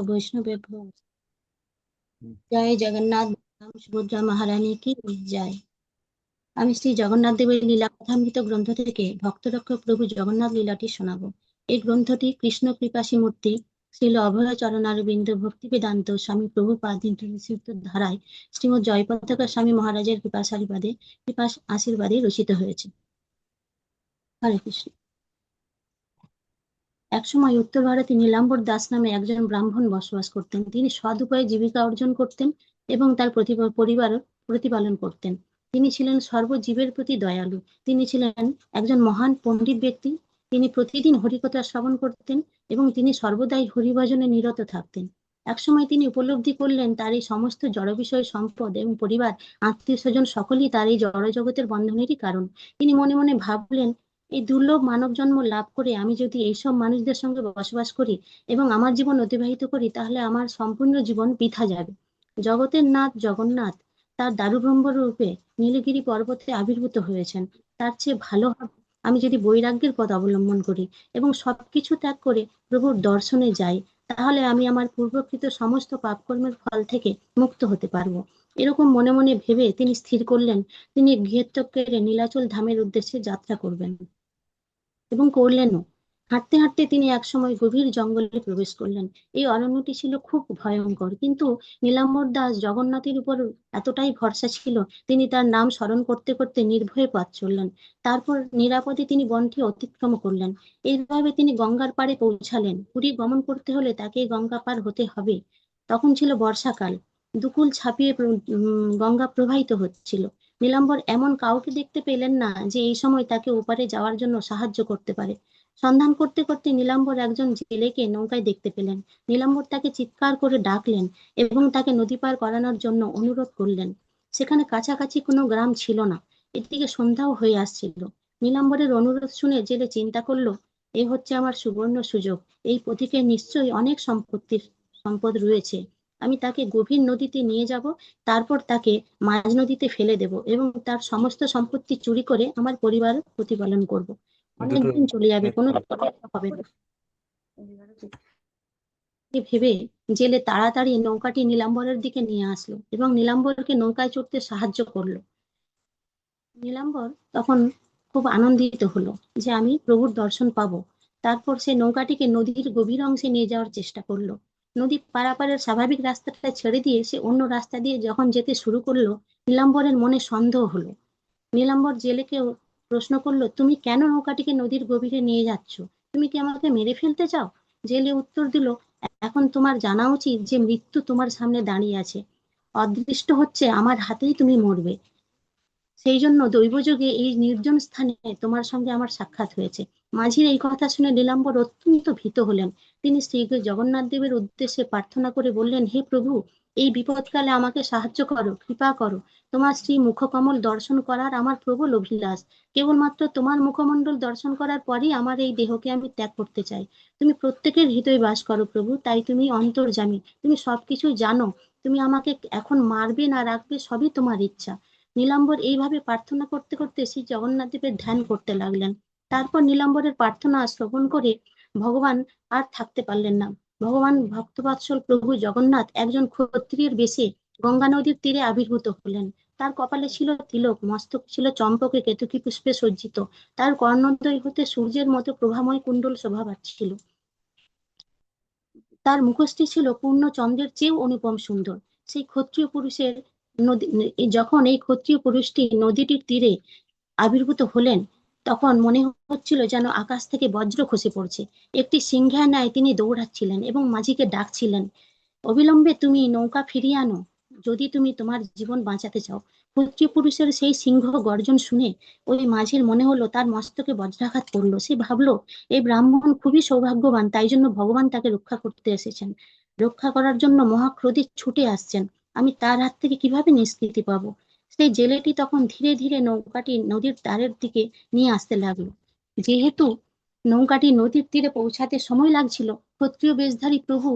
বৈষ্ণবে ভো। জয় জগন্নাথ ধাম, সুভদ্রা মহারানী কি জয়। আমি শ্রী জগন্নাথ দেবের লীলা কথামৃত গ্রন্থ থেকে ভক্তরক্ষক প্রভু জগন্নাথ লীলাটি শোনাবো। এই গ্রন্থটি কৃষ্ণ কৃপাসী মূর্তি শ্রীল অভয় চরণারবিন্দ ভক্তি বেদান্ত স্বামী প্রভুপাদ ধারায় শ্রীমৎ জয় পতাকা স্বামী মহারাজের কৃপা আশীর্বাদে রচিত হয়েছে। হরে কৃষ্ণ। একসময় উত্তর ভারতে নীলাম্বর দাস নামে একজন ব্রাহ্মণ বসবাস করতেন। তিনি সৎ উপায়ে জীবিকা অর্জন করতেন এবং তার পরিবার প্রতিপালন করতেন। তিনি ছিলেন সর্বজীবের প্রতি দয়ালু। তিনি ছিলেন একজন মহান পণ্ডিত ব্যক্তি। তিনি প্রতিদিন হরিকথা শ্রবণ করতেন এবং তিনি সর্বদাই হরিভজনে নিরত থাকতেন। একসময় তিনি উপলব্ধি করলেন তার এই সমস্ত জড় বিষয় সম্পদ এবং পরিবার আত্মীয় স্বজন সকলেই তার এই জড় জগতের বন্ধনেরই কারণ। তিনি মনে মনে ভাবলেন, এই দুর্লভ মানব জন্ম লাভ করে আমি যদি এইসব মানুষদের সঙ্গে বসবাস করি এবং আমার জীবন অতিবাহিত করি, তাহলে আমার সম্পূর্ণ জীবন বৃথা যাবে। জগতের নাথ জগন্নাথ তার দারুব্রহ্ম রূপে নীলগিরি পর্বতে আবির্ভূত হয়েছেন। তার চেয়ে ভালো হবে আমি যদি বৈরাগ্যের পথ অবলম্বন করি এবং সবকিছু ত্যাগ করে প্রভুর দর্শনে যাই, তাহলে আমি আমার পূর্বকৃত সমস্ত পাপকর্মের ফল থেকে মুক্ত হতে পারবো। এরকম মনে মনে ভেবে তিনি স্থির করলেন তিনি গৃহত্যাগ করে নীলাচল ধামের উদ্দেশ্যে যাত্রা করবেন এবং করলেনও। হাঁটতে হাঁটতে তিনি একসময় গভীর জঙ্গলে প্রবেশ করলেন। এই অরণ্যটি ছিল খুব ভয়ঙ্কর, কিন্তু নীলাম্বর দাস জগন্নাথের উপর এতটাই ভরসা ছিল, তিনি তার নাম স্মরণ করতে করতে নির্ভয়ে পথ চললেন। তারপর নিরাপদে তিনি বনটি অতিক্রম করলেন। এইভাবে তিনি গঙ্গার পাড়ে পৌঁছালেন। পুরী গমন করতে হলে তাকে গঙ্গা পার হতে হবে। তখন ছিল বর্ষাকাল। দুকুল ছাপিয়ে গঙ্গা প্রবাহিত হচ্ছিল। নীলাম্বর এমন কাউকে দেখতে পেলেন না যে এই সময় তাকে ওপারে যাওয়ার জন্য সাহায্য করতে পারে। সন্ধান করতে করতে নীলাম্বর একজন জেলেকে নৌকায় দেখতে পেলেন। নীলাম্বর তাকে চিৎকার করে ডাকলেন এবং তাকে নদী পার করানোর জন্য অনুরোধ করলেন। সেখানে কাছাকাছি কোনো গ্রাম ছিল না। এদিকে সন্ধ্যাও হয়ে আসছিল। নীলাম্বরের অনুরোধ শুনে জেলে চিন্তা করলো, এ হচ্ছে আমার সুবর্ণ সুযোগ। এই পথিকে নিশ্চয়ই অনেক সম্পদ রয়েছে। আমি তাকে গভীর নদীতে নিয়ে যাব, তারপর তাকে মাঝ নদীতে ফেলে দেব এবং তার সমস্ত সম্পত্তি চুরি করে আমার পরিবার প্রতিপালন করব। অনেকদিন চলে যাবে, কোনো হবে না। ভেবে জেলে তাড়াতাড়ি নৌকাটি নীলাম্বরের দিকে নিয়ে আসলো এবং নীলাম্বরকে নৌকায় চড়তে সাহায্য করলো। নীলাম্বর তখন খুব আনন্দিত হলো যে আমি প্রভুর দর্শন পাবো। তারপর সে নৌকাটিকে নদীর গভীর অংশে নিয়ে যাওয়ার চেষ্টা করলো। নদী পারাপারের স্বাভাবিক রাস্তাটা ছেড়ে দিয়ে সে অন্য রাস্তা দিয়ে যখন যেতে শুরু করলো, নীলাম্বরের মনে সন্দেহ হলো। নীলাম্বর জেলেকে প্রশ্ন করলো, তুমি কেন নৌকাটিকে নদীর গভীরে নিয়ে যাচ্ছ? তুমি কি আমাকে মেরে ফেলতে চাও? জেলে উত্তর দিল, এখন তোমার জানা উচিত যে মৃত্যু তোমার সামনে দাঁড়িয়ে আছে। অদৃষ্ট হচ্ছে আমার হাতেই তুমি মরবে। সেই জন্য দৈবযোগে এই নির্জন স্থানে তোমার সঙ্গে আমার সাক্ষাৎ হয়েছে। মাঝির এই কথা শুনে নীলাম্বর অত্যন্ত ভীত হলেন। তিনি শ্রী জগন্নাথ দেবের উদ্দেশ্যে প্রার্থনা করে বললেন, হে প্রভু, এই বিপদকালে আমাকে সাহায্য করো, কৃপা করো। তোমার শ্রী মুখকমল দর্শন করার আমার প্রবল অভিলাষ। কেবলমাত্র তোমার মুখমণ্ডল দর্শন করার পরই আমার এই দেহকে আমি ত্যাগ করতে চাই। তুমি প্রত্যেকের হৃদয়ে বাস করো প্রভু, তাই তুমি অন্তর্যামী, তুমি সবকিছু জানো। তুমি আমাকে এখন মারবে না রাখবে সবই তোমার ইচ্ছা। নীলাম্বর এইভাবে প্রার্থনা করতে করতে শ্রী জগন্নাথ দেবের ধ্যান করতে লাগলেন। তারপর নীলাম্বরের প্রার্থনা শ্রবণ করে ভগবান আর থাকতে পারলেন না। ভগবান ভক্তবৎসল প্রভু জগন্নাথ একজন ক্ষত্রিয়ের বেশে গঙ্গা নদীর তীরে আবির্ভূত হলেন। তার কপালে ছিল তিলক, মস্তক ছিল চম্পকে কেতকী পুষ্পে সজ্জিত। তার কর্ণদ্বয় হতে সূর্যের মতো প্রভাময় কুণ্ডল শোভা পাচ্ছিল। তার মুখোশটি ছিল পূর্ণ চন্দ্রের চেয়েও অনুপম সুন্দর। সেই ক্ষত্রিয় পুরুষের যখন এই ক্ষত্রিয় পুরুষটি নদীটির তীরে আবির্ভূত হলেন, তখন মনে হচ্ছিল যেন আকাশ থেকে বজ্র খসে পড়ছে। একটি সিংহের ন্যায় তিনি দৌড়াচ্ছিলেন এবং মাঝিকে ডাকছিলেন, অবিলম্বে তুমি নৌকা ফিরিয়ে আনো যদি তুমি তোমার জীবন বাঁচাতে চাও। ক্ষত্রিয় পুরুষের সেই সিংহ গর্জন শুনে ওই মাঝির মনে হলো তার মস্তকে বজ্রাঘাত করলো। সে ভাবলো, এই ব্রাহ্মণ খুবই সৌভাগ্যবান, তাই জন্য ভগবান তাকে রক্ষা করতে এসেছেন। রক্ষা করার জন্য মহাক্রোধে ছুটে আসছেন। আমি তার হাত থেকে কিভাবে নিষ্কৃতি পাবো? সেই জেলেটি তখন ধীরে ধীরে নৌকাটি নদীর ধারের দিকে নিয়ে আসতে লাগলো। যেহেতু নৌকাটি নদীর তীরে পৌঁছাতে সময় লাগছিল, ক্ষত্রিয় বেশধারী প্রভু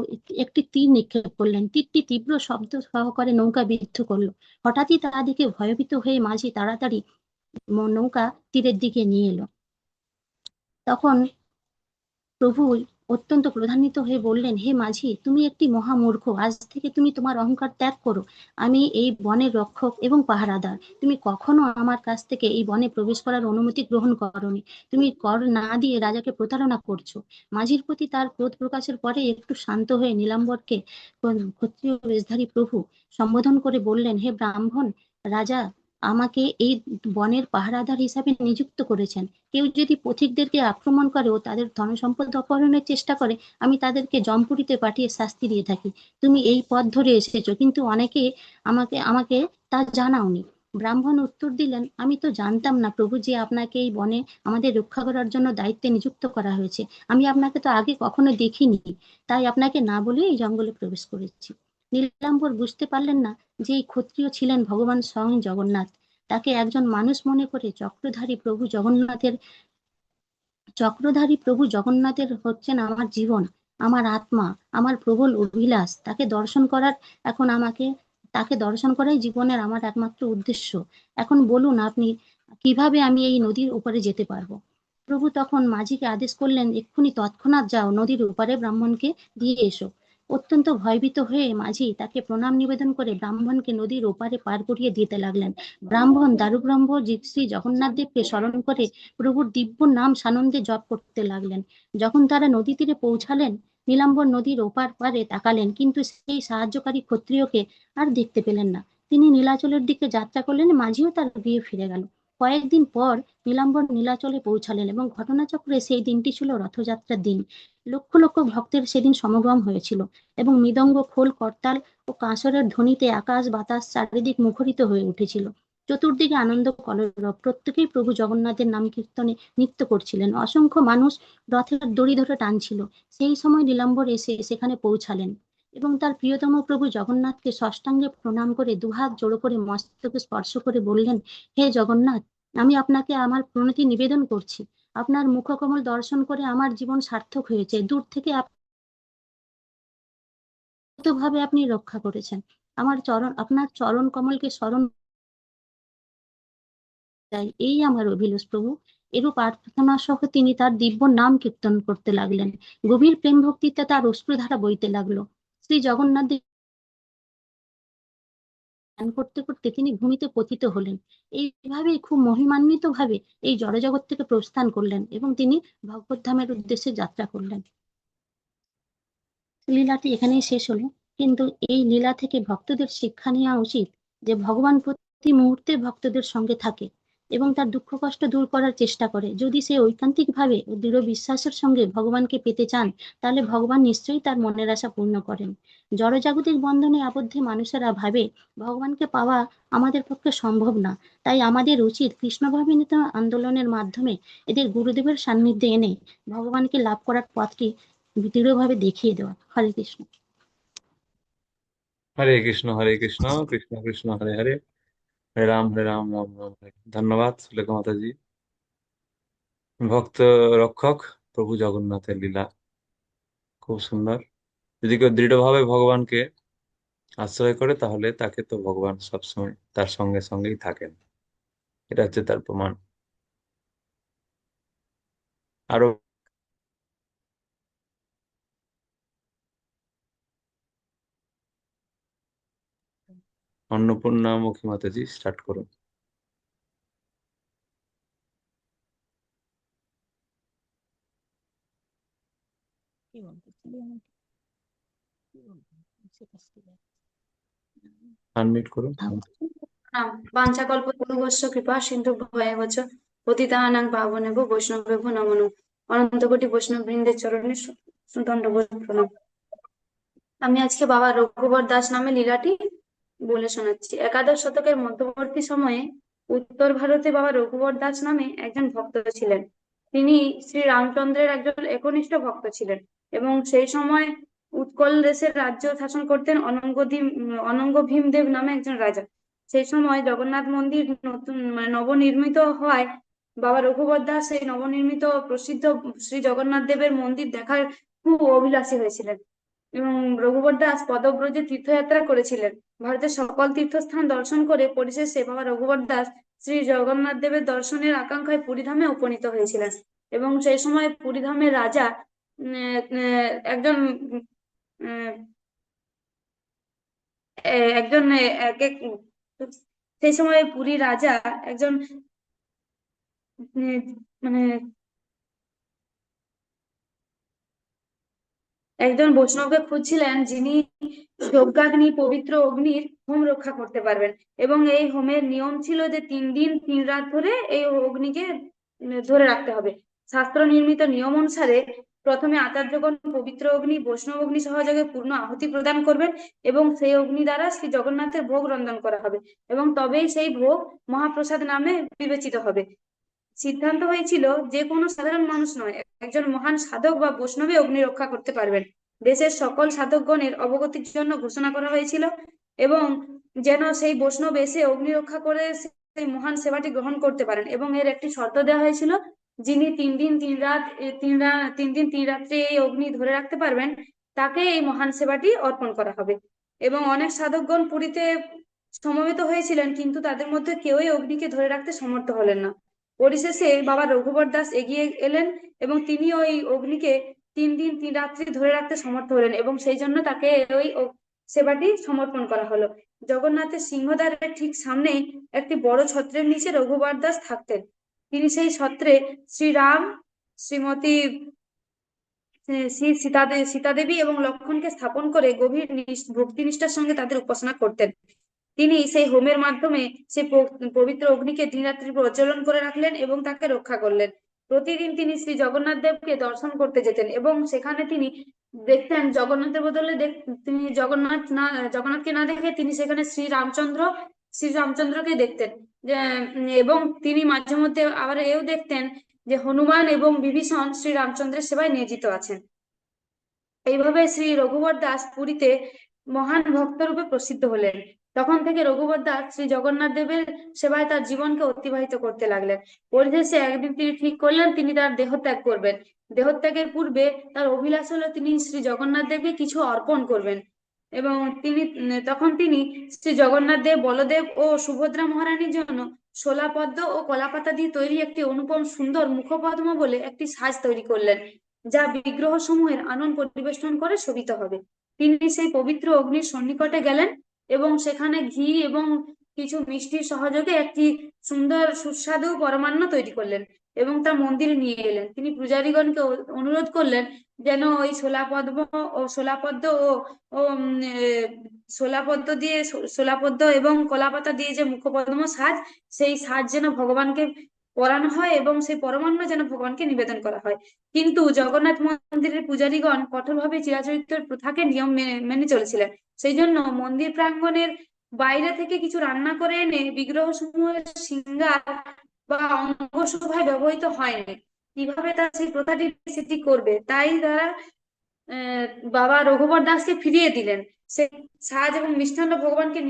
একটি তীর নিক্ষেপ করলেন। তীরটি তীব্র শব্দ সহকারে নৌকা বিদ্ধ করলো। হঠাৎই তার দিকে ভয়ভীত হয়ে মাঝি তাড়াতাড়ি নৌকা তীরের দিকে নিয়ে এলো। তখন প্রভু অত্যন্ত ক্রোধান্বিত হয়ে বললেন, হে মাঝি, তুমি একটি মহামূর্খ। আজ থেকে তুমি তোমার অহংকার ত্যাগ করো। আমি এই বনের রক্ষক এবং পাহারাদার। তুমি কখনো আমার কাছ থেকে এই বনে প্রবেশ করার অনুমতি গ্রহণ করোনি। তুমি কর না দিয়ে রাজাকে প্রতারণা করছো। মাঝির প্রতি তার ক্রোধ প্রকাশের পরে একটু শান্ত হয়ে নীলাম্বরকে ক্ষত্রিয় বেশধারী প্রভু সম্বোধন করে বললেন, হে ব্রাহ্মণ রাজা, আমাকে এই বনের পাহারাদার হিসাবে নিযুক্ত করেছেন। কেউ যদি পথিকদেরকে আক্রমণ করে ও তাদের ধনসম্পদ অপহরণের চেষ্টা করে, আমি তাদেরকে জমপুরিতে পাঠিয়ে শাস্তি দিয়ে থাকি। তুমি এই পথ ধরে এসেছো, কিন্তু অনেকে আমাকে আমাকে তা জানাওনি। ব্রাহ্মণ উত্তর দিলেন, আমি তো জানতাম না প্রভু যে আপনাকে এই বনে আমাদের রক্ষা করার জন্য দায়িত্বে নিযুক্ত করা হয়েছে। আমি আপনাকে তো আগে কখনো দেখিনি, তাই আপনাকে না বলে এই জঙ্গলে প্রবেশ করেছি। নীলাম্বর বুঝতে পারলেন না যে এই ক্ষত্রিয় ছিলেন ভগবান স্বয়ং জগন্নাথ। তাকে একজন মানুষ মনে করে চক্রধারী প্রভু জগন্নাথের হচ্ছেন আমার জীবন, আমার আত্মা, আমার প্রবল অভিলাষ। এখন আমাকে তাকে দর্শন করাই জীবনের আমার একমাত্র উদ্দেশ্য। এখন বলুন আপনি, কিভাবে আমি এই নদীর উপরে যেতে পারবো? প্রভু তখন মাঝিকে আদেশ করলেন, এক্ষুনি তৎক্ষণাৎ যাও, নদীর ওপারে ব্রাহ্মণকে দিয়ে এসো। অত্যন্ত ভয়ভীত হয়ে মাঝি তাকে প্রণাম নিবেদন করে ব্রাহ্মণকে নদীর ওপারে পার করিয়ে দিতে লাগলেন। ব্রাহ্মণ দারুব্রহ্ম শ্রী জগন্নাথ দেবকে স্মরণ করে প্রভুর দিব্য নাম সানন্দে জপ করতে লাগলেন। যখন তারা নদী তীরে পৌঁছালেন, নীলাম্বর নদীর ওপার পারে তাকালেন, কিন্তু সেই সাহায্যকারী ক্ষত্রিয়কে আর দেখতে পেলেন না। তিনি নীলাচলের দিকে যাত্রা করলেন, মাঝিও তার গৃহে ফিরে গেল। কয়েকদিন পর নীলাম্বর নীলাচলে পৌঁছালেন এবং ঘটনাচক্রে সেই দিনটি ছিল রথযাত্রার দিন। লক্ষ লক্ষ ভক্তের সেদিন সমাগম হয়েছিল এবং মৃদঙ্গ, খোল, করতাল ও কাঁসরের ধ্বনিতে আকাশ বাতাস চারিদিক মুখরিত হয়ে উঠেছিল। চতুর্দিকে আনন্দ কলরব, প্রত্যেকেই প্রভু জগন্নাথের নাম কীর্তনে নৃত্য করছিলেন। অসংখ্য মানুষ রথের দড়ি ধরে টানছিল। সেই সময় নীলাম্বর এসে সেখানে পৌঁছালেন এবং তার প্রিয়তম প্রভু জগন্নাথকে সাষ্টাঙ্গে প্রণাম করে দুহাত জোড়ো করে মস্তকে স্পর্শ করে বললেন, হে জগন্নাথ, আমি আপনাকে আমার প্রণতি নিবেদন করছি। আপনার মুখকমল দর্শন করে আমার জীবন সার্থক হয়েছে। দূর থেকে ভাবে আপনি রক্ষা করেছেন। আপনার চরণ কমলকে স্মরণ চাই, এই আমার অভিলাষ প্রভু। এরূপ প্রার্থনা সহ তিনি তার দিব্য নাম কীর্তন করতে লাগলেন। গভীর প্রেম ভক্তিতে তার অশ্রুধারা বইতে লাগলো। শ্রী জগন্নাথ ধ্যান করতে করতে তিনি ভূমিতে পতিত হলেন। এইভাবেই খুব মহিমান্বিত ভাবে এই জড়জগৎ থেকে প্রস্থান করলেন এবং তিনি ভগবত ধামের উদ্দেশ্যে যাত্রা করলেন। লীলাটি এখানেই শেষ হলো, কিন্তু এই লীলা থেকে ভক্তদের শিক্ষা নেওয়া উচিত যে ভগবান প্রতি মুহূর্তে ভক্তদের সঙ্গে থাকে এবং তার দুঃখ কষ্ট দূর করার চেষ্টা করে। যদি সে ঐকান্তিক ভাবে ও দৃঢ় বিশ্বাসের সঙ্গে ভগবানকে পেতে চান, তাহলে ভগবান নিশ্চয়ই তার মনের আশা পূর্ণ করেন। জড়জাগতিক বন্ধনে আবদ্ধ মানুষেরা ভাবে ভগবানকে পাওয়া আমাদের পক্ষে সম্ভব না। তাই আমাদের উচিত কৃষ্ণভাবান্বিত আন্দোলনের মাধ্যমে এদের গুরুদেবের সান্নিধ্যে এনে ভগবানকে লাভ করার পথটি দৃঢ়ভাবে দেখিয়ে দেওয়া। হরে কৃষ্ণ। হরে কৃষ্ণ, হরে কৃষ্ণ, কৃষ্ণ কৃষ্ণ হরে হরে, হরে রাম, হরে রাম, রাম রাম হরে হরে। ধন্যবাদ সুলেখা মাতাজি। ভক্ত রক্ষক প্রভু জগন্নাথের লীলা খুব সুন্দর। যদি কেউ দৃঢ়ভাবে ভগবানকে আশ্রয় করে, তাহলে তাকে তো ভগবান সবসময় তার সঙ্গে সঙ্গেই থাকেন। এটা হচ্ছে তার প্রমাণ। আরো অন্নপূর্ণা মুখী মাতাজি স্টার্ট করুন। আনমিউট করুন। বাঞ্ছাকল্পতরুভ্যশ্চ কৃপা সিন্ধু ভয়েবচ পতিতানাং পাবনেভ্যো বৈষ্ণবেভ্যো নমো নমঃ। অনন্ত কোটি বৈষ্ণব বৃন্দের চরণে সুদণ্ডবৎ প্রণাম। আমি আজকে বাবা রঘুবর দাস নামে লীলাটি বলে শোনাচ্ছি। একাদশ শতকের মধ্যবর্তী সময়ে উত্তর ভারতে বাবা রঘুবর দাস নামে একজন ভক্ত ছিলেন। তিনি শ্রী রামচন্দ্রের একজন একনিষ্ঠ ভক্ত ছিলেন এবং সেই সময় উৎকল দেশের রাজ্য শাসন করতেন অনঙ্গ ভীমদেব নামে একজন রাজা। সেই সময় জগন্নাথ মন্দির নতুন নবনির্মিত হওয়ায় বাবা রঘুবর দাস সেই নবনির্মিত প্রসিদ্ধ শ্রী জগন্নাথ দেবের মন্দির দেখার খুব অভিলাষী হয়েছিলেন এবং রঘুবর দাস পদব্রজে তীর্থযাত্রা করেছিলেন। ভারতের সকল তীর্থস্থান দর্শন করে পরিশেষে বাবা রঘুবর দাস শ্রী জগন্নাথ দেবের দর্শনের আকাঙ্ক্ষায় পুরীধামে উপনীত হয়েছিলেন এবং সেই সময় পুরীধামের রাজা একজন উম, একজন সেই সময় পুরী রাজা একজন মানে একজন বৈষ্ণবকে খুঁজছিলেন যিনি যজ্ঞাগ্নি পবিত্র অগ্নির হোম রক্ষা করতে পারবেন। এবং এই হোমের নিয়ম ছিল যে 3 দিন 3 রাত ধরে এই অগ্নিকে ধরে রাখতে হবে। শাস্ত্র নির্মিত নিয়ম অনুসারে প্রথমে আচার্যগণ পবিত্র অগ্নি বৈষ্ণব অগ্নি সহযোগে পূর্ণ আহুতি প্রদান করবেন এবং সেই অগ্নি দ্বারা শ্রী জগন্নাথের ভোগ রন্ধন করা হবে এবং তবেই সেই ভোগ মহাপ্রসাদ নামে বিবেচিত হবে। সিদ্ধান্ত হয়েছিল যে কোনো সাধারণ মানুষ নয়, একজন মহান সাধক বা বৈষ্ণবই অগ্নি রক্ষা করতে পারবেন। দেশের সকল সাধকগণের অবগতির জন্য ঘোষণা করা হয়েছিল এবং যেন সেই বৈষ্ণব এসে অগ্নি রক্ষা করে সেই মহান সেবাটি গ্রহণ করতে পারেন। এবং এর একটি শর্ত দেওয়া হয়েছিল, যিনি 3 দিন 3 রাত 3 দিন 3 রাত্রে এই অগ্নি ধরে রাখতে পারবেন তাকে এই মহান সেবাটি অর্পণ করা হবে। এবং অনেক সাধকগণ পুরীতে সমবেত হয়েছিলেন, কিন্তু তাদের মধ্যে কেউই অগ্নিকে ধরে রাখতে সমর্থ হলেন না। পরিশেষে বাবা রঘুবর দাস এগিয়ে এলেন এবং তিনি ওই অগ্নিকে 3 দিন 3 রাত্রি ধরে রাখতে সমর্থ হলেন এবং সেই জন্য তাকে ওই সেবাটি সমর্পণ করা হলো। জগন্নাথের সিংহদ্বারের ঠিক সামনেই একটি বড় ছত্রের নিচে রঘুবর দাস থাকতেন। তিনি সেই ছত্রে শ্রীরাম, শ্রীমতী শ্রী সীতাদেবী এবং লক্ষ্মণকে স্থাপন করে গভীর ভক্তিনিষ্ঠার সঙ্গে তাদের উপাসনা করতেন। তিনি সেই হোমের মাধ্যমে সেই পবিত্র অগ্নিকে 3 রাত্রি প্রজ্বলন করে রাখলেন এবং তাকে রক্ষা করলেন। প্রতিদিন তিনি শ্রী জগন্নাথ দেবকে দর্শন করতে যেতেন এবং সেখানে তিনি দেখতেন জগন্নাথের বদলে তিনি জগন্নাথকে না দেখে তিনি সেখানে শ্রীরামচন্দ্রকে দেখতেন। এবং তিনি মাঝে মধ্যে আবার এও দেখতেন যে হনুমান এবং বিভীষণ শ্রীরামচন্দ্রের সেবায় নিয়োজিত আছেন। এইভাবে শ্রী রঘুবর দাস পুরীতে মহান ভক্ত রূপে প্রসিদ্ধ হলেন। তখন থেকে রঘুবর দাস শ্রী জগন্নাথ দেবের সেবায় তার জীবনকে অতিবাহিত করতে লাগলেন। পরিশেষে একদিন তিনি ঠিক করলেন তিনি তার দেহত্যাগ করবেন। দেহত্যাগের পূর্বে তার অভিলাষ হলো তিনি শ্রী জগন্নাথ দেবকে কিছু অর্পণ করবেন। এবং তখন তিনি শ্রী জগন্নাথ দেব, বলদেব ও সুভদ্রা মহারানীর জন্য শোলা পদ্ম ও কলাপাতা দিয়ে তৈরি একটি অনুপম সুন্দর মুখপদ্ম বলে একটি সাজ তৈরি করলেন, যা বিগ্রহ সমূহের আনন পরিবেষ্টন করে শোভিত হবে। তিনি সেই পবিত্র অগ্নির সন্নিকটে গেলেন এবং সেখানে ঘি এবং কিছু মিষ্টির সহযোগে একটি সুন্দর সুস্বাদু পরমান্ন তৈরি করলেন এবং তা মন্দিরে নিয়ে এলেন। তিনি পূজারীগণকে অনুরোধ করলেন যেন ওই শোলাপদ্ম ও শোলাপদ্ম এবং কলাপাতা দিয়ে যে মুখপদ্ম সাজ, সেই সাজ যেন ভগবানকে পরানো হয় এবং সেই পরমান্ন যেন ভগবানকে নিবেদন করা হয়। কিন্তু জগন্নাথ মন্দিরের পূজারীগণ কঠোরভাবে চিরাচরিতের প্রথাকে নিয়ম মেনে চলেছিলেন। সেই জন্য মন্দির প্রাঙ্গণের বাইরে থেকে কিছু রান্না করে এনে বিগ্রহ সমূহের সিঙ্গার বা অঙ্গ শোভায় ব্যবহৃত হয়নি। কিভাবে তারা সেই প্রথাটি সেটি করবে, তাই তারা আহ বাবা রঘুবর দাসকে ফিরিয়ে দিলেন। সে সাজ এবং মিষ্টান্ন ভগবানকে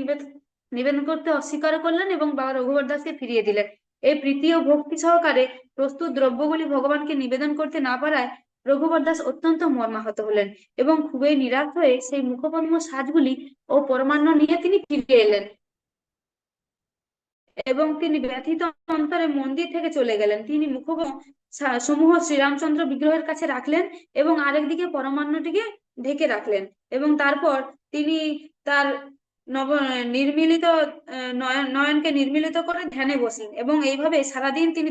নিবেদন করতে অস্বীকার করলেন এবং বাবা রঘুবর দাসকে ফিরিয়ে দিলেন। এই প্রীতি ও ভক্তি সহকারে প্রস্তুত দ্রব্যগুলি ভগবানকে নিবেদন করতে না পারায় রঘুবর দাস অত্যন্ত মর্মাহত হলেন এবং খুবই নিরাশ হয়ে সেই মুখপদ্ম সাজগুলি ও পরমান্ন নিয়ে তিনি ফিরে এলেন এবং তিনি ব্যথিত অন্তরে মন্দির থেকে চলে গেলেন। তিনি মুখপদ্ম সমূহ শ্রীরামচন্দ্র বিগ্রহের কাছে রাখলেন এবং আরেকদিকে পরমান্নটিকে ঢেকে রাখলেন এবং তারপর তিনি তার নব নির্মিলিত নয়নকে নির্মিলিত করে ধ্যানে বসলেন এবং এইভাবে সারাদিন তিনি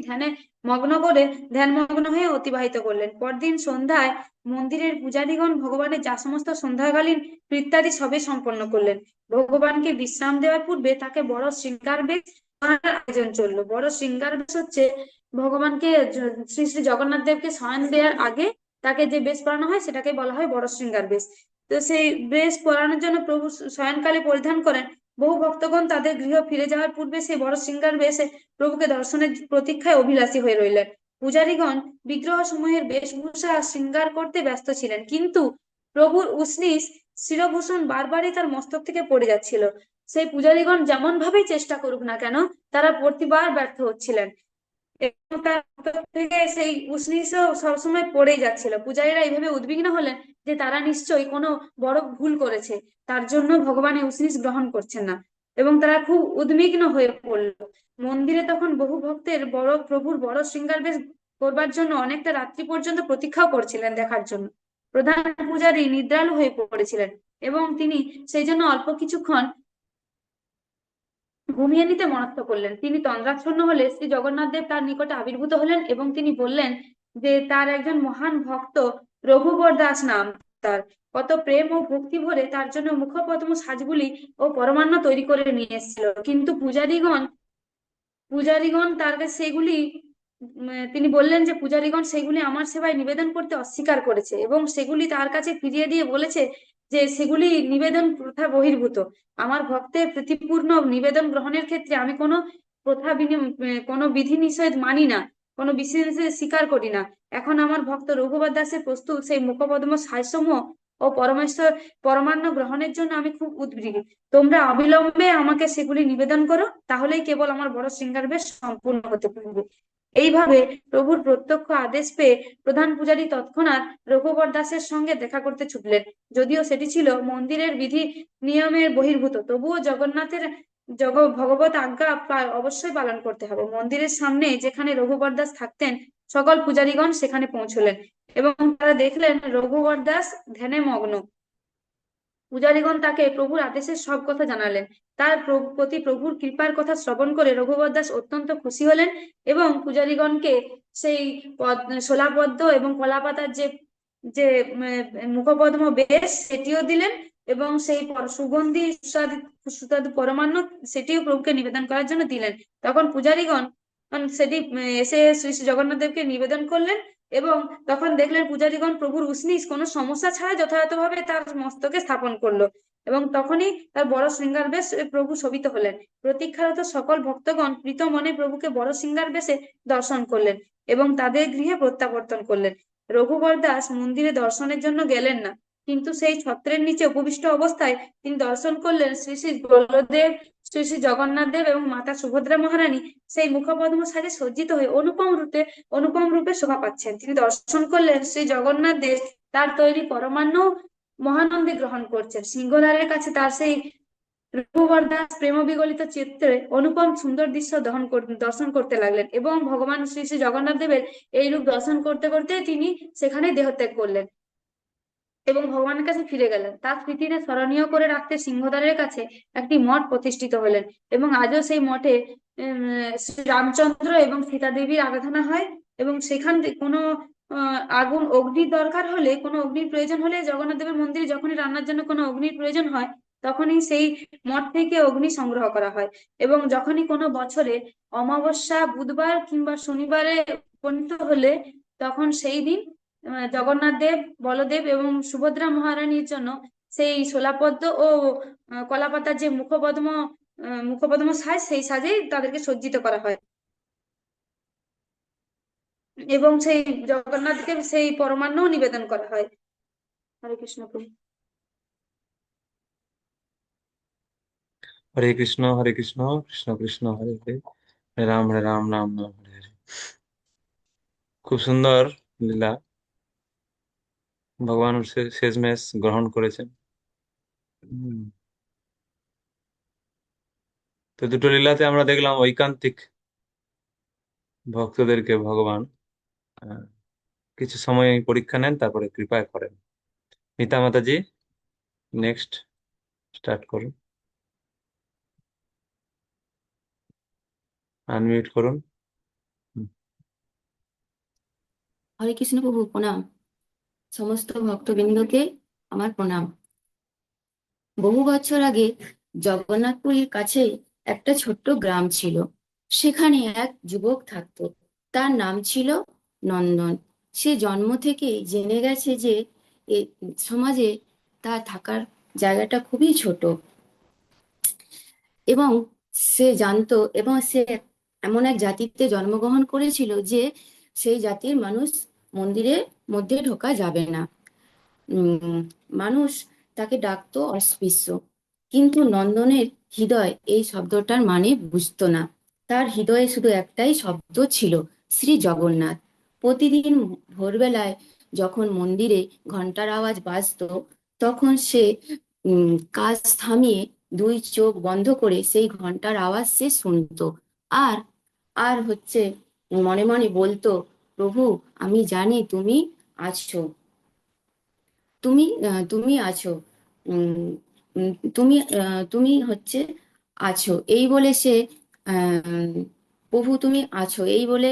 ধ্যানমগ্ন হয়ে অতিবাহিত করলেন। পরদিন সন্ধ্যায় মন্দিরের পূজারীগণ ভগবানের যা সমস্ত সন্ধ্যাকালীন কৃত্যাদি সবে সম্পন্ন করলেন। ভগবানকে বিশ্রাম দেওয়ার পূর্বে তাকে বড় শৃঙ্গার বেশ করার আয়োজন চললো। বড় শৃঙ্গার বেশ হচ্ছে ভগবানকে শ্রী শ্রী জগন্নাথ দেবকে শয়ন দেওয়ার আগে তাকে যে বেশ পরানো হয় সেটাকে বলা হয় বড় শৃঙ্গার বেশ। তো সেই বেশ পরানোর জন্য প্রভু শয়নকালে পরিধান করেন। বহু ভক্তগণ তাদের গৃহ ফিরে যাওয়ার পূর্বে সেই বড় শৃঙ্গার বেশে প্রভুকে দর্শনের প্রতীক্ষায় অভিলাষী হয়ে রইলেন। পূজারীগণ বিগ্রহ সমূহের বেশভূষা শৃঙ্গার করতে ব্যস্ত ছিলেন, কিন্তু প্রভুর উষ্ণীষ শিরভূষণ বারবারই তার মস্তক থেকে পড়ে যাচ্ছিল। সেই পূজারীগণ যেমন ভাবেই চেষ্টা করুক না কেন তারা প্রতিবার ব্যর্থ হচ্ছিলেন এবং তার মস্তক থেকে সেই উষ্ণীষ সবসময় পড়েই যাচ্ছিল। পূজারীরা এইভাবে উদ্বিগ্ন হলেন যে তারা নিশ্চয়ই কোনো বড় ভুল করেছে, তার জন্য ভগবান এই উষ্ণীষ গ্রহণ করছেন না এবং তারা খুব উদ্বিগ্ন হয়ে পড়ল। মন্দিরে তখন বহু ভক্তের প্রভুর বড় শৃঙ্গার বেশ করবার জন্য অনেকটা রাত্রি পর্যন্ত প্রতীক্ষাও করছিলেন দেখার জন্য। প্রধান পূজারী নিদ্রালু হয়ে পড়েছিলেন এবং তিনি সেই জন্য অল্প কিছুক্ষণ ঘুমিয়ে নিতে মনস্থ করলেন। তিনি তন্দ্রাচ্ছন্ন হলে শ্রী জগন্নাথ দেব তার নিকটে আবির্ভূত হলেন এবং তিনি বললেন যে তার একজন মহান ভক্ত রঘুবর দাস নাম তার, কত প্রেম ও ভক্তি ভরে তার জন্য মুখপদ্ম সাজগুলি ও পরমান্ন তৈরি করে নিয়ে এসেছিল, কিন্তু পূজারীগণ তার কাছে সেগুলি তিনি বললেন যে পূজারীগণ সেগুলি আমার সেবায় নিবেদন করতে অস্বীকার করেছে এবং সেগুলি তার কাছে ফিরিয়ে দিয়ে বলেছে যে সেগুলি নিবেদন প্রথা বহির্ভূত। আমার ভক্তের প্রীতিপূর্ণ নিবেদন গ্রহণের ক্ষেত্রে আমি কোনো বিধি নিষেধ মানি না, কোনো বিধি নিষেধ স্বীকার করি না। এখন আমার ভক্ত রঘুবর দাসের প্রস্তুত সেই মুখপদ্ম সাজসমূহ ও পরমান্ন গ্রহণের জন্য আমি খুব উদ্গ্রীব। তোমরা অবিলম্বে আমাকে সেগুলি নিবেদন করো, তাহলেই কেবল আমার বড় শৃঙ্গার বেশ সম্পূর্ণ হতে পারবে। এইভাবে প্রভুর প্রত্যক্ষ আদেশ পেয়ে প্রধান পূজারী তৎক্ষণাৎ রঘুবর দাসের সঙ্গে দেখা করতে ছুটলেন। যদিও সেটি ছিল মন্দিরের বিধি নিয়মের বহির্ভূত, তবুও জগন্নাথের ভগবত আজ্ঞা অবশ্যই পালন করতে হবে। মন্দিরের সামনে যেখানে রঘুবর দাস থাকতেন সকল পূজারীগণ সেখানে পৌঁছলেন এবং তারা দেখলেন রঘুবর দাস ধ্যানে মগ্ন। পূজারীগণ তাকে প্রভুর আদেশের সব কথা জানালেন। তার প্রতি প্রভুর কৃপার কথা শ্রবণ করে রঘুবর দাস অত্যন্ত খুশি হলেন এবং পূজারীগণকে সেই শোলাপদ্ম এবং কলাপাতার যে যে মুখপদ্ম বেশ সেটিও দিলেন এবং সেই সুগন্ধি সুস্বাদু পরমান্ন সেটিও প্রভুকে নিবেদন করার জন্য দিলেন। তখন পূজারীগণ সেটি এসে শ্রী শ্রী জগন্নাথ দেবকে নিবেদন করলেন এবং তখন দেখলেন পূজারীগণ প্রভুর উষ্ণীষ কোনো সমস্যা ছাড়া যথাযথভাবে তার মস্তকে স্থাপন করলো এবং তখনই তার বড় শৃঙ্গার বেশ প্রভু শোভিত হলেন। প্রতীক্ষারত সকল ভক্তগণ প্রীত মনে প্রভুকে বড় শৃঙ্গার বেশে দর্শন করলেন এবং তাদের গৃহে প্রত্যাবর্তন করলেন। রঘুবর দাস মন্দিরে দর্শনের জন্য গেলেন না, কিন্তু সেই ছত্রের নিচে উপবিষ্ট অবস্থায় তিনি দর্শন করলেন শ্রী শ্রী বলদেব, শ্রী শ্রী জগন্নাথ দেব এবং মাতা সুভদ্রা মহারানী সেই মুখপদ্ম সাজে সজ্জিত হয়ে অনুপম রূপে শোভা পাচ্ছেন। তিনি দর্শন করলেন শ্রী জগন্নাথ দেব তার তৈরি পরমান্ন মহানন্দে গ্রহণ করছেন। সিংহদ্বারের কাছে তার সেই রঘুবর দাস প্রেম বিগলিত চিত্রে অনুপম সুন্দর দৃশ্য দর্শন করতে লাগলেন এবং ভগবান শ্রী শ্রী জগন্নাথ দেবের এই রূপ দর্শন করতে করতে তিনি সেখানে দেহত্যাগ করলেন এবং ভগবানের কাছে ফিরে গেলেন। তার স্মৃতিতে স্মরণীয় করে রাখতে সিংহদ্বারের কাছে একটি মঠ প্রতিষ্ঠিত হলেন এবং আজও সেই মঠে শ্রী রামচন্দ্র এবং সীতা দেবীর আরাধনা হয় এবং সেখান থেকে কোনো অগ্নির দরকার হলে, কোনো অগ্নির প্রয়োজন হলে, জগন্নাথ দেবের মন্দিরে যখনই রান্নার জন্য কোনো অগ্নির প্রয়োজন হয় তখনই সেই মঠ থেকে অগ্নি সংগ্রহ করা হয় এবং যখনই কোনো বছরে অমাবস্যা বুধবার কিংবা শনিবারে উপনীত হলে তখন সেই দিন জগন্নাথ দেব, বলদেব এবং সুভদ্রা মহারানীর জন্য সেই শোলাপদ্ম ও কলাপাতার যে মুখপদ্ম সাজ, সেই সাজেই তাদেরকে সজ্জিত করা হয় এবং সেই জগন্নাথকে সেই পরমান্ন নিবেদন করা হয়। হরে কৃষ্ণ প্রভু। হরে কৃষ্ণ কৃষ্ণ কৃষ্ণ হরে হরে, হরে রাম রাম রাম হরে হরে। খুব সুন্দর লীলা ভগবান শেষমেশ গ্রহণ করেছেন। তো দুটো লীলাতে আমরা দেখলাম ঐকান্তিক ভক্তদেরকে ভগবান কিছু সময় পরীক্ষা নেন, তারপরে কৃপায় করেন। মিতা মাতাজি নেক্সট স্টার্ট করুন, আনমিউট করুন। হরে কৃষ্ণ প্রভু, প্রণাম। সমস্ত ভক্তবৃন্দকে আমার প্রণাম। বহু বছর আগে জগন্নাথপুরীর কাছে একটা ছোট্ট গ্রাম ছিল। সেখানে এক যুবক থাকতো, তার নাম ছিল নন্দন। সে জন্ম থেকেই জেনে গেছে যে এ সমাজে তার থাকার জায়গাটা খুবই ছোট এবং সে জানতো এবং সে এমন এক জাতিতে জন্মগ্রহণ করেছিল যে সেই জাতির মানুষ মন্দিরের মধ্যে ঢোকা যাবে না। মানুষ তাকে ডাকতো অস্পৃশ্য, কিন্তু নন্দনের হৃদয় এই শব্দটার মানে বুঝতো না। তার হৃদয়ে শুধু একটাই শব্দ ছিল, শ্রী জগন্নাথ। প্রতিদিন ভোরবেলায় যখন মন্দিরে ঘন্টার আওয়াজ বাজতো তখন সে কাজ থামিয়ে দুই চোখ বন্ধ করে সেই ঘন্টার আওয়াজ সে শুনতো আর আর হচ্ছে মনে মনে বলতো, প্রভু আমি জানি তুমি আছো, তুমি আছো, উম, তুমি হচ্ছে আছো, এই বলে সে আহ, প্রভু তুমি আছো এই বলে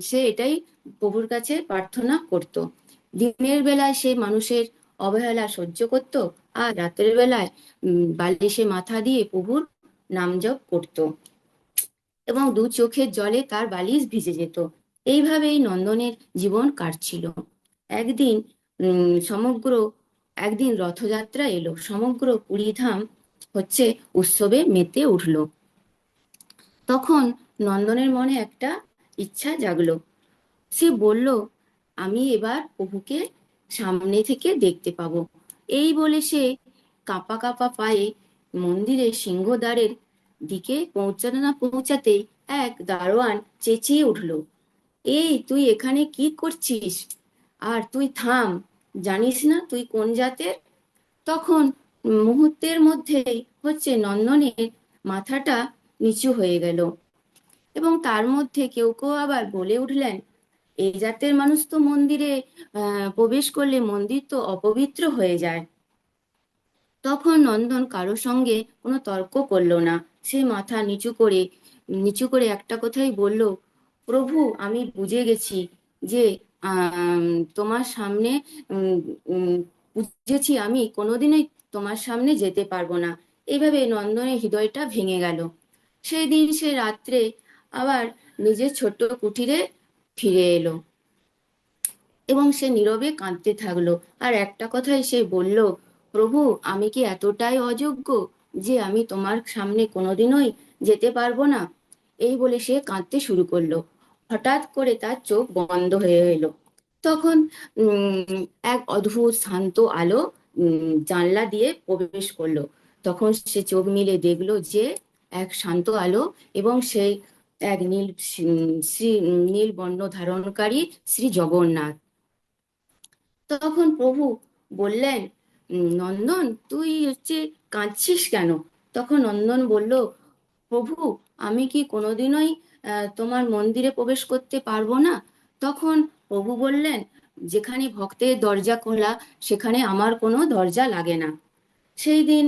সে এটাই প্রভুর কাছে প্রার্থনা করত। দিনের বেলায় সে মানুষের অবহেলা সহ্য করত, আর রাতের বেলায় বালিশে মাথা দিয়ে প্রভুর নাম জপ করত, এবং দু চোখের জলে তার বালিশ ভিজে যেত। এইভাবেই নন্দনের জীবন কাটছিল। একদিন সমগ্র একদিন রথযাত্রা এলো, সমগ্র পুরীধাম হচ্ছে উৎসবে মেতে উঠলো। তখন নন্দনের মনে একটা ইচ্ছা জাগলো। সে বলল, আমি এবার প্রভুকে সামনে থেকে দেখতে পাবো। এই বলে সে কাঁপা কাঁপা পায়ে মন্দিরের সিংহদ্বারের দিকে পৌঁছাতে না পৌঁছাতেই এক দারোয়ান চেঁচিয়ে উঠল, এই তুই এখানে কি করছিস? আর তুই থাম, জানিস না তুই কোন জাতের? তখন মুহূর্তের মধ্যেই হচ্ছে নন্দনের মাথাটা নিচু হয়ে গেল, এবং তার মধ্যে কেউ কেউ আবার বলে উঠলেন, এই জাতের মানুষ তো মন্দিরে প্রবেশ করলে মন্দির তো অপবিত্র হয়ে যায়। তখন নন্দন কারোর সঙ্গে কোনো তর্ক করলো না। সে মাথা নিচু করে একটা কথাই বলল, প্রভু আমি বুঝে গেছি যে আম, তোমার সামনে উম, উম, বুঝেছি আমি কোনোদিনই তোমার সামনে যেতে পারবো না। এইভাবে নন্দনের হৃদয়টা ভেঙে গেল। সেই দিন সে রাত্রে আবার নিজের ছোট্ট কুঠিরে ফিরে এলো, এবং সে নীরবে কাঁদতে থাকলো। আর একটা কথাই সে বলল, প্রভু আমি কি এতটাই অযোগ্য যে আমি তোমার সামনে কোনোদিনই যেতে পারবো না? এই বলে সে কাঁদতে শুরু করলো। হঠাৎ করে তার চোখ বন্ধ হয়ে এলো। তখন এক অদ্ভুত শান্ত আলো জানলা দিয়ে প্রবেশ করলো। তখন সে চোখ মিলে দেখলো যে এক শান্ত আলো, এবং সেই এক শ্রী নীল বর্ণ ধারণকারী শ্রী জগন্নাথ। তখন প্রভু বললেন, নন্দন তুই হচ্ছে কাঁদছিস কেন? তখন নন্দন বলল, প্রভু আমি কি কোনোদিনই তোমার মন্দিরে প্রবেশ করতে পারবো না? তখন প্রভু বললেন, যেখানে ভক্তের দরজা খোলা সেখানে আমার কোনো দরজা লাগে না। সেই দিন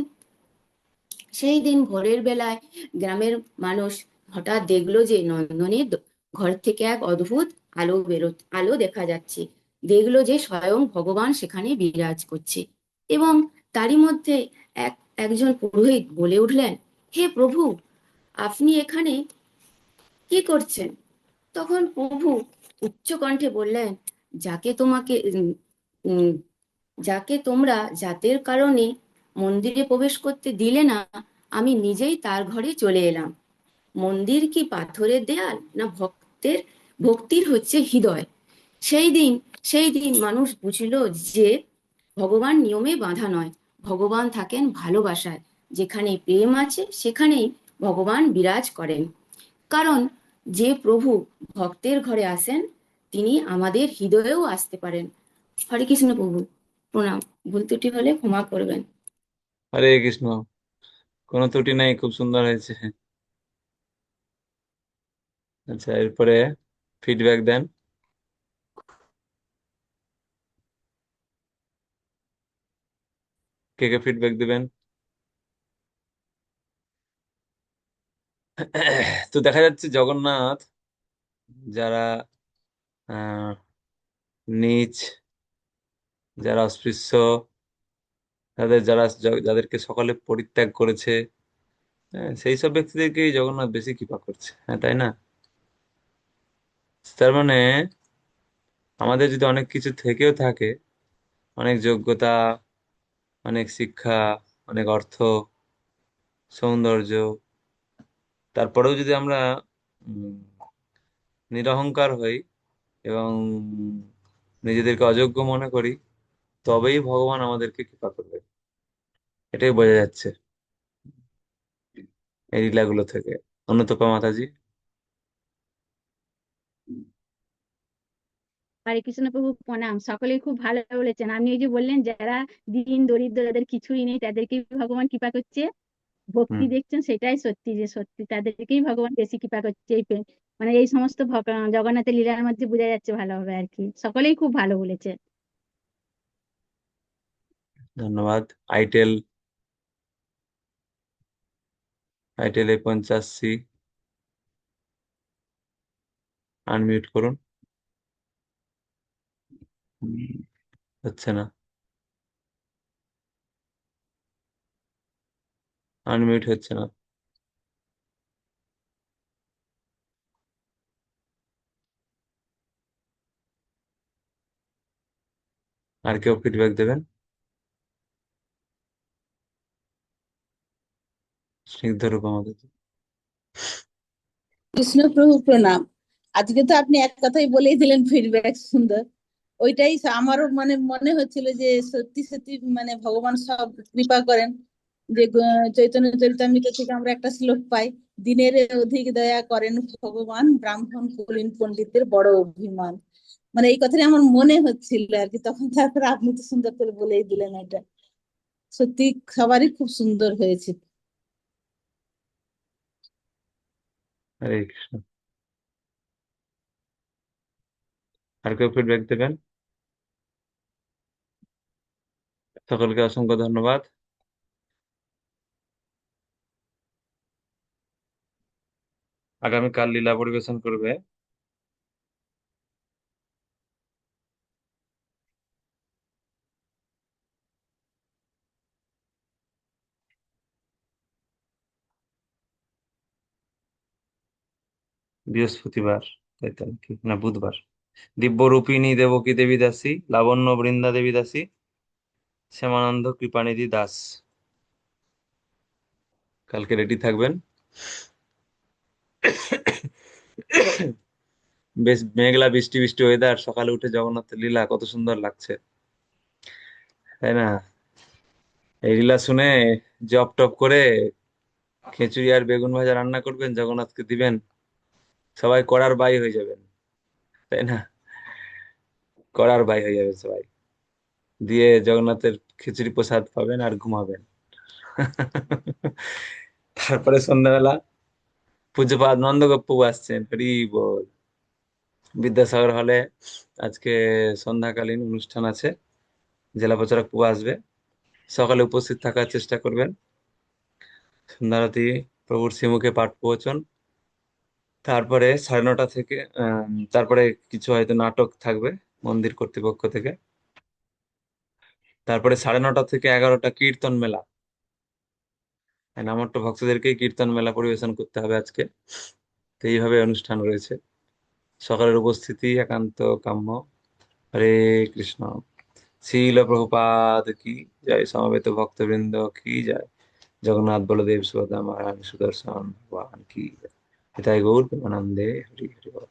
সেই দিন ভোরের বেলায় গ্রামের মানুষ হঠাৎ দেখলো যে নন্দনের ঘর থেকে এক অদ্ভুত আলো দেখা যাচ্ছে। দেখলো যে স্বয়ং ভগবান সেখানে বিরাজ করছে, এবং তারই মধ্যে একজন পুরোহিত বলে উঠলেন, হে প্রভু আপনি এখানে কি করছেন? তখন প্রভু উচ্চ কণ্ঠে বললেন, যাকে তোমাকে উম, যাকে তোমরা জাতের কারণে মন্দিরে প্রবেশ করতে দিলে না, আমি নিজেই তার ঘরে চলে এলাম। মন্দির কি পাথরের দেয়াল, না ভক্তির হচ্ছে হৃদয়? সেই দিন সেই দিন মানুষ বুঝল যে ভগবান নিয়মে বাঁধা নয়, ভগবান থাকেন ভালোবাসায়। যেখানে প্রেম আছে সেখানেই ভগবান বিরাজ করেন। কারণ যে প্রভু ভক্তের ঘরে আসেন তিনি আমাদের হৃদয়েও আসতে পারেন। হরে কৃষ্ণ প্রভু, প্রণাম। ভুল ত্রুটি হলে ক্ষমা করবেন। হরে কৃষ্ণ। কোনো ত্রুটি নাই, খুব সুন্দর হয়েছে। আচ্ছা, এরপরে ফিডব্যাক দেন। কে কে ফিডব্যাক দিবেন? তো দেখা যাচ্ছে জগন্নাথ যারা আহ নীচ, যারা অস্পৃশ্য, যাদেরকে সকলে পরিত্যাগ করেছে, হ্যাঁ, সেই সব ব্যক্তিদেরকেই জগন্নাথ বেশি কৃপা করছে, হ্যাঁ তাই না? তার মানে আমাদের যদি অনেক কিছু থেকেও থাকে, অনেক যোগ্যতা, অনেক শিক্ষা, অনেক অর্থ, সৌন্দর্য, তারপরেও যদি আমরা উম, নিরহংকার হই এবং নিজেদেরকে অযোগ্য মনে করি, তবেই ভগবান আমাদেরকে কৃপা করবে। এটাই বোঝা যাচ্ছে এই লীলাগুলো থেকে। অনুতপা মাতাজি। হরে কৃষ্ণ প্রভু প্রণাম। সকলেই খুব ভালো বলেছেন। আপনি এই যে বললেন যারা দিন দরিদ্র, যাদের কিছুই নেই তাদেরকে ভগবান কৃপা করছে, ভক্তি হুম। দেখছেন, সেটাই সত্যি, যে সত্যি তাদেরকেই ভগবান বেশি কৃপা করছে। এই মানে এই সমস্ত জগন্নাথের লীলার মধ্যে বোঝা যাচ্ছে ভালোভাবে আর কি। সকলেই খুব ভালো বলেছে। ধন্যবাদ। আইটেল, আইটেল A50C, আনমিউট করুন। হচ্ছে না, আনমিউট হচ্ছে না। আর কেউ ফিডব্যাক দেবেন? স্নিগ্ধ রূপম মাতাজি। কৃষ্ণপ্রভু প্রণাম। আজকে তো আপনি এক কথাই বলেই দিলেন, ফিডব্যাক সুন্দর। ওইটাই আমারও মানে মনে হচ্ছিল যে সত্যি সত্যি মানে ভগবান সব কৃপা করেন, যে চৈতন্য চরিতামৃত থেকে আমরা একটা শ্লোক পাই, দিনের অধিক দয়া করেন ভগবান, ব্রাহ্মণ কুলীন পণ্ডিতের বড় অভিমান। মানে এই কথাটা আমার মনে হচ্ছিল আর কি তখন, তারপরে আপনি তো সুন্দর করে বলেই দিলেন এটা। সত্যি সবারই খুব সুন্দর হয়েছে। হরে কৃষ্ণ। আর কেউ ফিডব্যাক দেবেন? সকলকে অসংখ্য ধন্যবাদ। আগামীকাল লীলা পরিবেশন করবে বৃহস্পতিবার, তাই তো নাকি না বুধবার, দিব্যরূপিণী দেবকী দেবী দাসী, লাবণ্য বৃন্দা দেবী দাসী, শ্যামানন্দ কৃপানিধি দাস। কালকে রেডি থাকবেন। বেশ মেঘলা বৃষ্টি বৃষ্টি ওয়েদার, সকালে উঠে জগন্নাথের লীলা কত সুন্দর লাগছে, তাই না? এই লীলা শুনে জপ টপ করে খিচুড়ি আর বেগুন ভাজা রান্না করবেন, জগন্নাথকে দিবেন, সবাই কড়ার বাই হয়ে যাবেন, তাই না? কড়ার বাই হয়ে যাবে সবাই, দিয়ে জগন্নাথের খিচুড়ি প্রসাদ পাবেন আর ঘুমাবেন। তারপরে সন্ধ্যাবেলা পূজ্যপাদ নন্দগোপ্পু আসছেন, হরি বল। বিদ্যাসাগর হলে আজকে সন্ধ্যাকালীন অনুষ্ঠান আছে, জেলা প্রচারক পু আসবে, সকালে উপস্থিত থাকার চেষ্টা করবেন। সন্ধ্যারতি প্রভুর শ্রীমুখে পাঠ প্রবচন, তারপরে 9:30 থেকে তারপরে কিছু হয়তো নাটক থাকবে মন্দির কর্তৃপক্ষ থেকে, তারপরে 9:30 থেকে 11টা কীর্তন মেলা। নামট্ট ভক্তদেরকেই কীর্তন মেলা পরিবেশন করতে হবে আজকে, তো এইভাবে অনুষ্ঠান রয়েছে। সকালের উপস্থিতি একান্ত কাম্য। হরে কৃষ্ণ। শ্রীল প্রভুপাদ কি জয়, সমবেত ভক্তবৃন্দ কি জয়, জগন্নাথ বলদেব সুভদ্রা মহারাজ সুদর্শন ভগবান কি জয়। নিতাই গৌর প্রেমানন্দে হরি হরি বল।